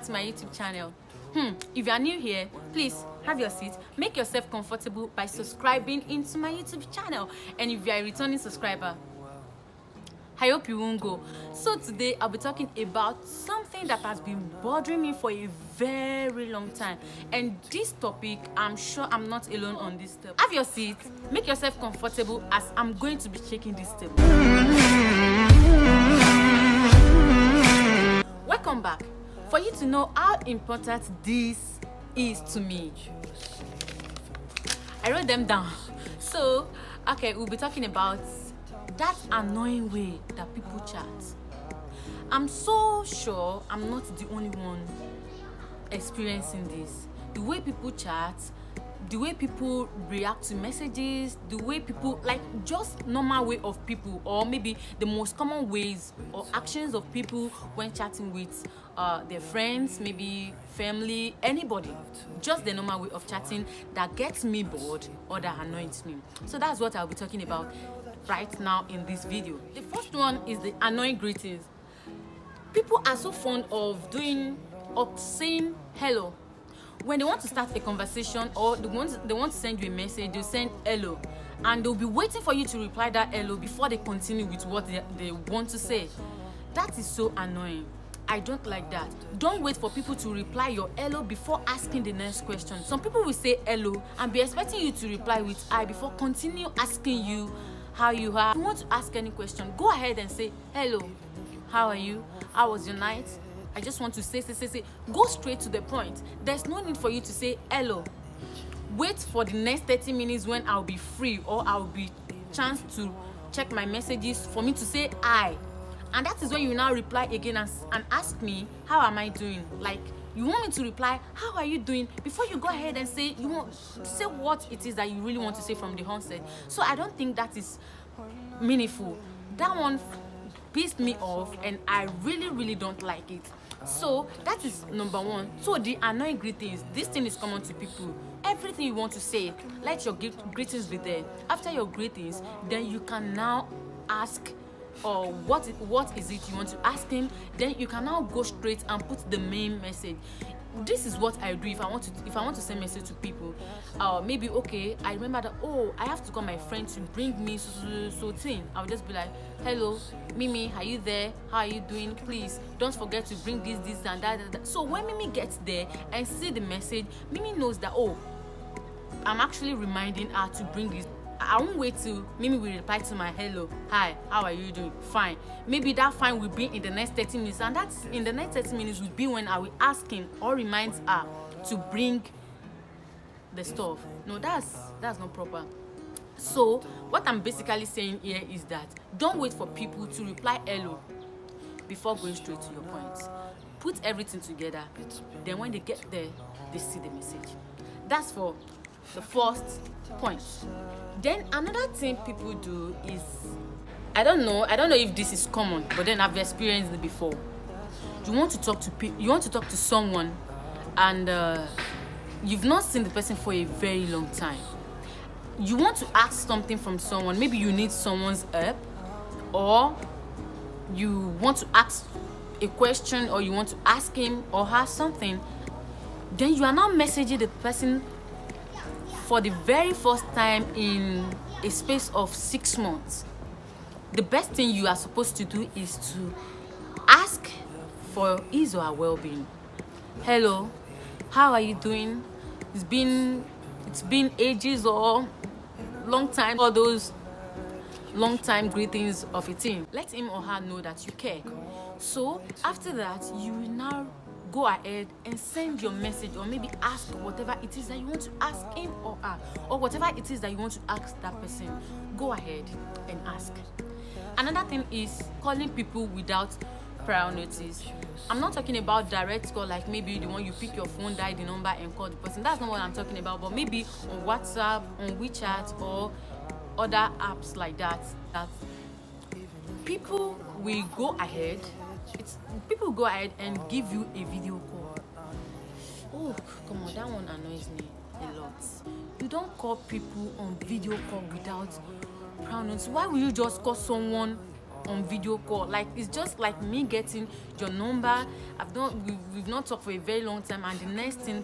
to my YouTube channel. If you are new here, please have your seat, make yourself comfortable by subscribing into my YouTube channel. And if you are a returning subscriber, I hope you won't go. So today I'll be talking about something that has been bothering me for a very long time, and this topic, I'm sure I'm not alone on this topic. Have your seat, make yourself comfortable, as I'm going to be shaking this table. Welcome back. For you to know how important this is to me, I wrote them down. So okay, we'll be talking about that annoying way that people chat. I'm so sure I'm not the only one experiencing this. The way people chat, the way people react to messages, the way people, like, just normal way of people, or maybe the most common ways or actions of people when chatting with their friends, maybe family, anybody. Just the normal way of chatting that gets me bored or that annoys me. So that's what I'll be talking about right now in this video. The first one is the annoying greetings. People are so fond of saying hello. When they want to start a conversation or they want to send you a message, they'll send hello, and they'll be waiting for you to reply that hello before they continue with what they want to say. That is so annoying. I don't like that. Don't wait for people to reply your hello before asking the next question. Some people will say hello and be expecting you to reply with I before continue asking you how you are. If you want to ask any question, go ahead and say hello, how are you, how was your night. I just want to say. Go straight to the point. There's no need for you to say hello. Wait for the next 30 minutes when I'll be free or I'll be chance to check my messages for me to say hi. And that is when you now reply again and ask me how am I doing. Like, you want me to reply how are you doing before you go ahead and say what it is that you really want to say from the onset. So I don't think that is meaningful. That one pissed me off and I really don't like it. So that is number one. So the annoying greetings, this thing is common to people. Everything you want to say, let your greetings be there. After your greetings, then you can now ask or what is it you want to ask him. Then you can now go straight and put the main message. This is what I do if I want to send message to people. Maybe, okay, I remember that, I have to call my friend to bring me so thing. I'll just be like, hello Mimi, are you there, how are you doing, please don't forget to bring this and that. So when Mimi gets there and see the message, Mimi knows that, I'm actually reminding her to bring this. I won't wait till Mimi will reply to my hello, hi, how are you doing, fine. Maybe that fine will be in the next 30 minutes, and that's in the next 30 minutes will be when I will ask him or remind her to bring the stuff. No, that's not proper. So what I'm basically saying here is that don't wait for people to reply hello before going straight to your point. Put everything together, then when they get there, they see the message. That's for the first point. Then another thing people do is, I don't know if this is common, but then I've experienced it before. You want to talk to someone, and you've not seen the person for a very long time. You want to ask something from someone. Maybe you need someone's help, or you want to ask a question, or you want to ask him or her something. Then you are now messaging the person for the very first time in a space of 6 months. The best thing you are supposed to do is to ask for his or her well-being. Hello, how are you doing? It's been ages or long time, all those long time greetings of a thing. Let him or her know that you care. So after that, you will now go ahead and send your message, or maybe ask whatever it is that you want to ask him or her, or whatever it is that you want to ask that person. Go ahead and ask. Another thing is calling people without prior notice. I'm not talking about direct call, like maybe the one you pick your phone, dial the number and call the person. That's not what I'm talking about. But maybe on WhatsApp, on WeChat, or other apps like that people will go ahead and give you a video call. Oh, come on, that one annoys me a lot. You don't call people on video call without pronouns. Why will you just call someone on video call. Like, it's just like me getting your number. We've not talked for a very long time, and the next thing,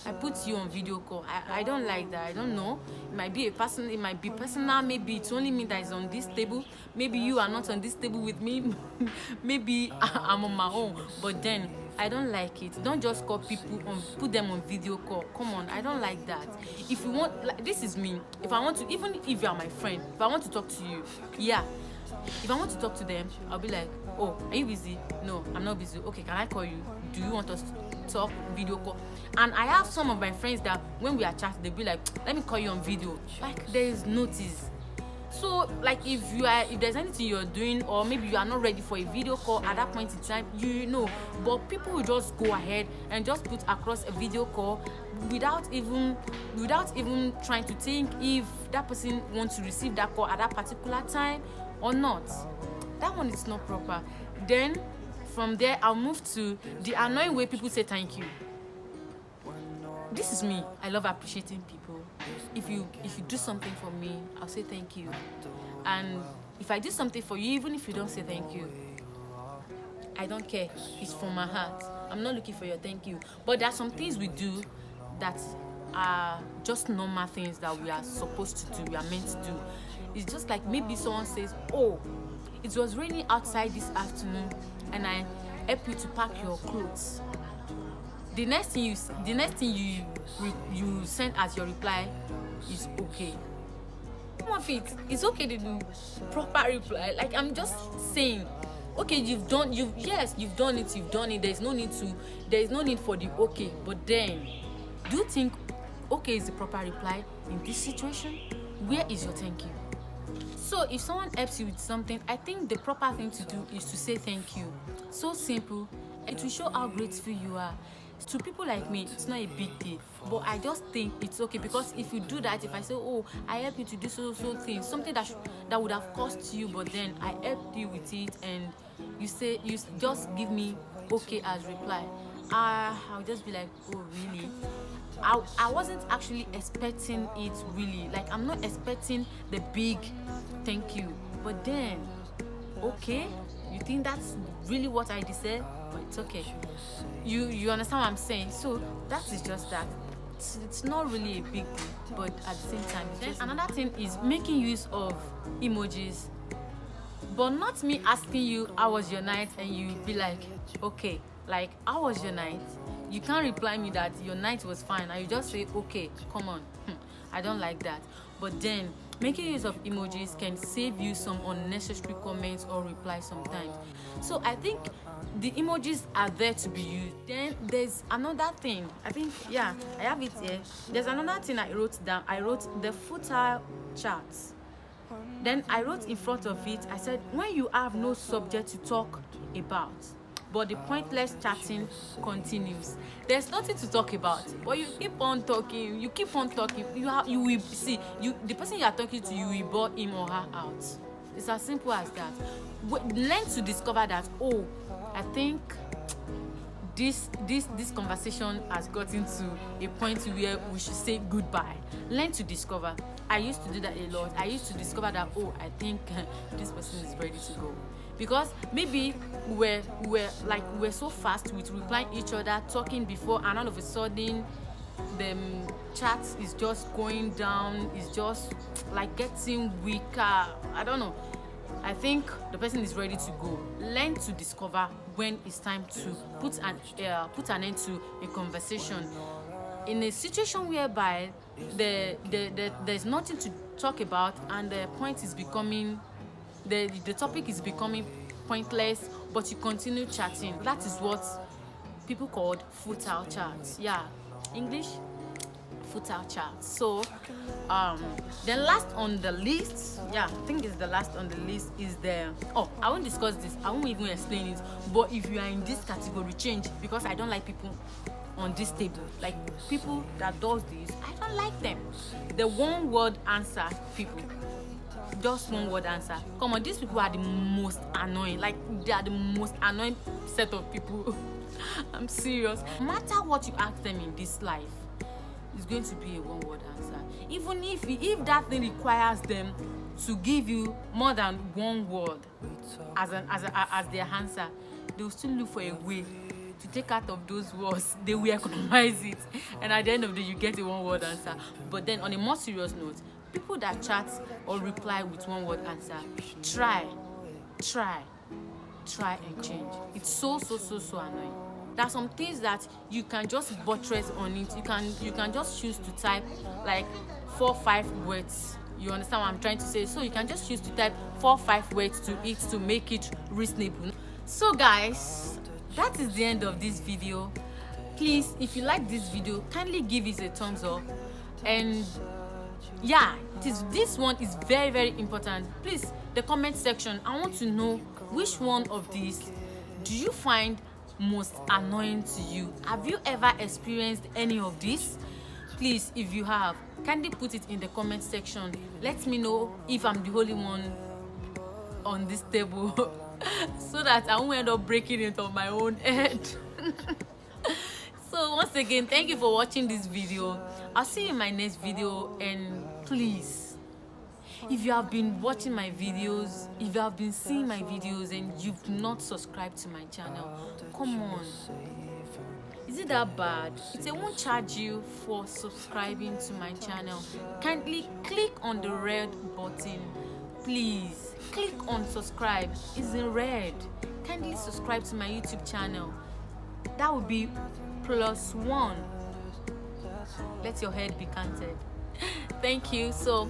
I put you on video call. I don't like that. I don't know. It might be personal. Maybe it's only me that is on this table. Maybe you are not on this table with me. Maybe I'm on my own. But then I don't like it. Don't just call people put them on video call. Come on, I don't like that. If you want, like, this is me. If I want to, even if you are my friend, if I want to talk to you, yeah. If I want to talk to them, I'll be like, oh, are you busy? No, I'm not busy. Okay, can I call you? Do you want us to talk video call? And I have some of my friends that when we are chatting, they'll be like, let me call you on video. Like, there is notice. So, like, if there's anything you're doing, or maybe you are not ready for a video call at that point in time, you know. But people will just go ahead and just put across a video call without even trying to think if that person wants to receive that call at that particular time or not. That one is not proper. Then from there, I'll move to the annoying way people say thank you. This is me. I love appreciating people. If you do something for me, I'll say thank you. And if I do something for you, even if you don't say thank you, I don't care. It's from my heart. I'm not looking for your thank you. But there are some things we do that are just normal things that we are supposed to do, we are meant to do. It's just like maybe someone says, oh, it was raining outside this afternoon and I helped you to pack your clothes. The next thing you send as your reply is okay. Some of it's okay to do proper reply. Like, I'm just saying, okay, you've done it. There's no need for the okay. But then, do you think okay is the proper reply in this situation? Where is your thank you? So if someone helps you with something, I think the proper thing to do is to say thank you. So simple. It will show how grateful you are. To people like me, it's not a big deal, but I just think it's okay, because if you do that, if I say, oh, I help you to do so things, something that would have cost you, but then I helped you with it, and you just give me okay as reply, I'll just be like, oh, really? I wasn't actually expecting it, really. Like, I'm not expecting the big thank you, but then okay, you think that's really what I deserve? But it's okay. You understand what I'm saying? So that is just that. It's not really a big deal, but at the same time, then another thing is making use of emojis. But not me asking you how was your night and you be like, okay, like, how was your night? You can't reply me that your night was fine and you just say, okay, come on. I don't like that. But then making use of emojis can save you some unnecessary comments or replies sometimes. So I think the emojis are there to be used. Then there's another thing. I think, yeah, I have it here. There's another thing I wrote down. I wrote the futile charts. Then I wrote in front of it, I said, when you have no subject to talk about, but the pointless chatting continues. There's nothing to talk about, but you keep on talking. You will see the person you are talking to. You will bore him or her out. It's as simple as that. Learn to discover that. Oh, I think this conversation has gotten to a point where we should say goodbye. Learn to discover. I used to do that a lot. I used to discover that, oh, I think this person is ready to go. Because maybe we're so fast with replying each other, talking before, and all of a sudden the chat is just going down, is just like getting weaker. I don't know. I think the person is ready to go. Learn to discover when it's time to put an end to a conversation. In a situation whereby there's nothing to talk about and the point is becoming the topic is becoming pointless, but you continue chatting. That is what people called futile chats. Yeah, English, futile chats. So then last on the list, I think it's the last on the list, is I won't discuss this, I won't even explain it, but if you are in this category, change, because I don't like people on this table. Like, people that does this, I don't like them. The one word answer people. Just one word answer. Come on, these people are the most annoying. Like, they are the most annoying set of people. I'm serious. No matter what you ask them in this life, it's going to be a one word answer. Even if that thing requires them to give you more than one word as their answer, they will still look for a way to take out of those words. They will economize it, and at the end of the day, you get a one-word answer. But then, on a more serious note, people that chat or reply with one-word answer, try and change. It's so annoying. There are some things that you can just buttress on it. You can just choose to type like 4-5 words. You understand what I'm trying to say? So you can just choose to type 4-5 words to it to make it reasonable. So guys, that is the end of this video. Please, if you like this video, kindly give it a thumbs up. And yeah, this one is very important. Please, the comment section, I want to know which one of these do you find most annoying to you. Have you ever experienced any of this? Please, if you have, kindly put it in the comment section. Let me know if I'm the only one on this table so that I won't end up breaking it on my own head. So once again, thank you for watching this video. I'll see you in my next video. And please, if you have been watching my videos, if you have been seeing my videos and you've not subscribed to my channel, come on. Is it that bad? It won't charge you for subscribing to my channel. Kindly click on the red button. Please click on subscribe. It's in red. Kindly subscribe to my YouTube channel. That would be +1. Let your head be counted. Thank you. So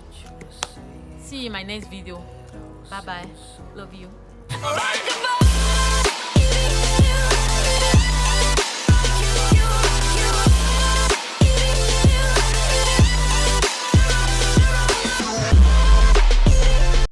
see you in my next video. Bye bye. Love you.